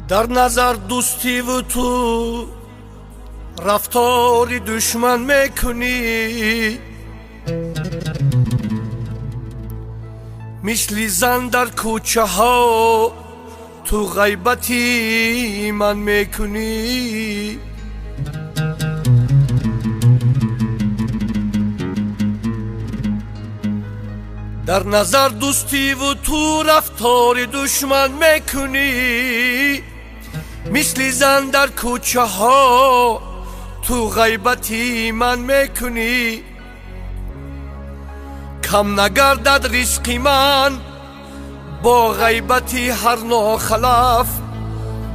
در نظر دوستی و تو رفتاری دشمن میکنی، مثل زن در کوچه ها تو غیبتی من میکنی. در نظر دوستی و تو رفتار دشمن میکنی، مثل زن در کوچه ها تو غیبتی من میکنی. کم نگردد رزق من با غیبتی هر ناخلف،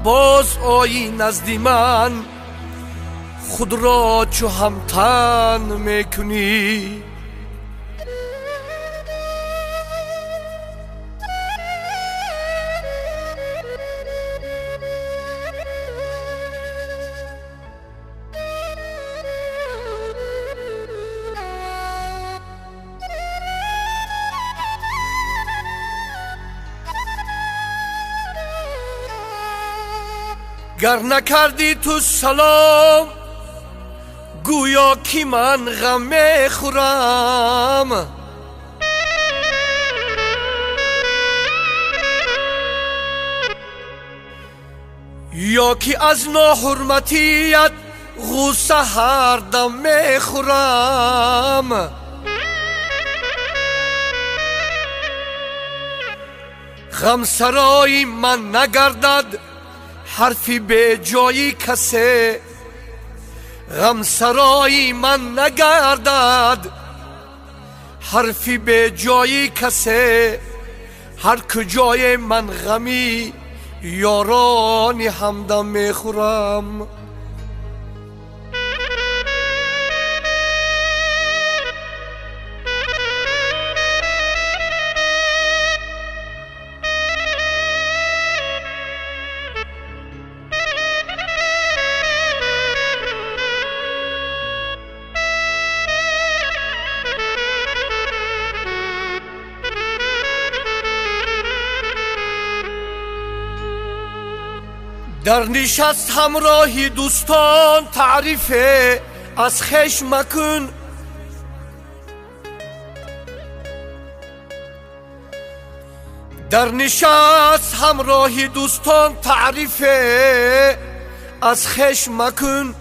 باز آیی نزد من خود را چو همتن میکنی. گر نکردی تو سلام گویا که من غم میخورم، یا که از ناحرمتیت غصه هر دم میخورم. غم سرای من نگردد حرفی به جایی کسی، غم سرای من نگردد حرفی به جایی کسی. هر کجای من غمی یارانی همدم میخورم. در نشست همراهی دوستان تعریف از خویش مکن، در نشست همراهی دوستان تعریف از خویش مکن.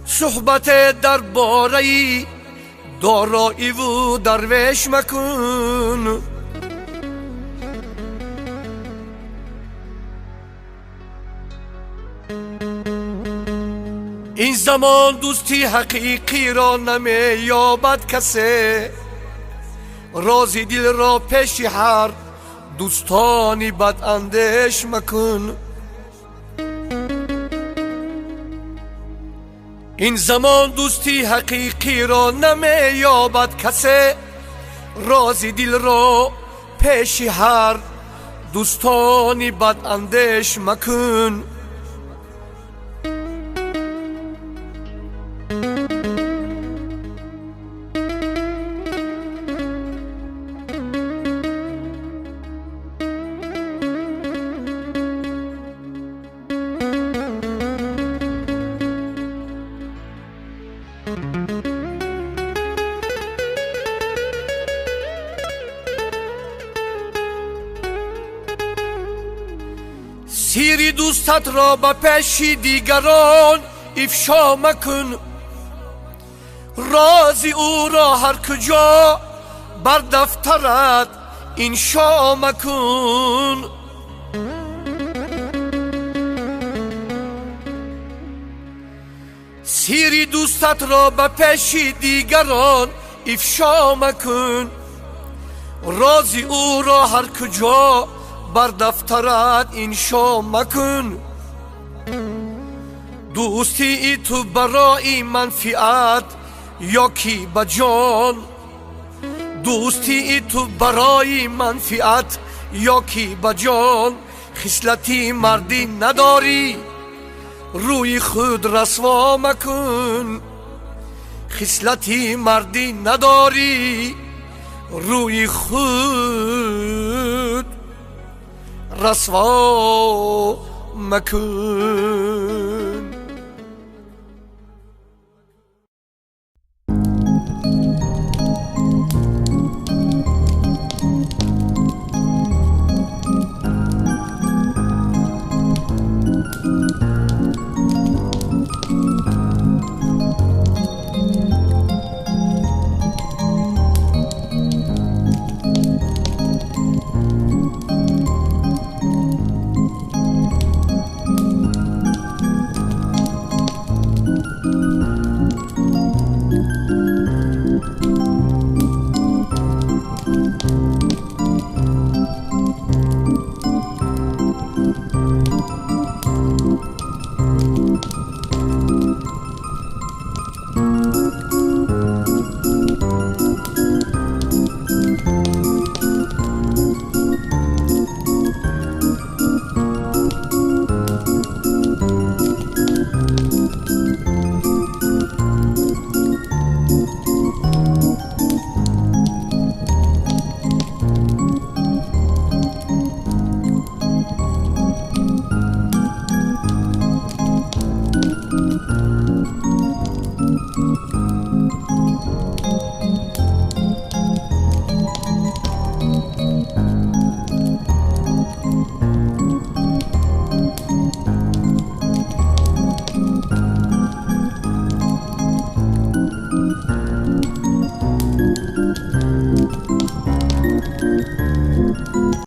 صحبت در باره دارایی و درویش مکن. این زمان دوستی حقیقی را نمی یابد کسی، رازی دل را پیش هر دوستانی بد اندیش مکن. این زمان دوستی حقیقی را نمی یابد کسی، رازی دل را پیش هر دوستانی بد اندیش مکن. سیری دوستت را به پیش دیگران افشا مکن، رازی او را هر کجا بر دفترت انشا مکن. سیری دوستت را به پیش دیگران افشا مکن، رازی او را هر کجا بر دفترت انشا مکن. دوستی تو برای منفعت یا کی بجان، دوستی تو برای منفعت یا کی بجان. خصلتی مردی نداری روی خود رسوا مکن، خصلتی مردی نداری روی خود رسوا مکن.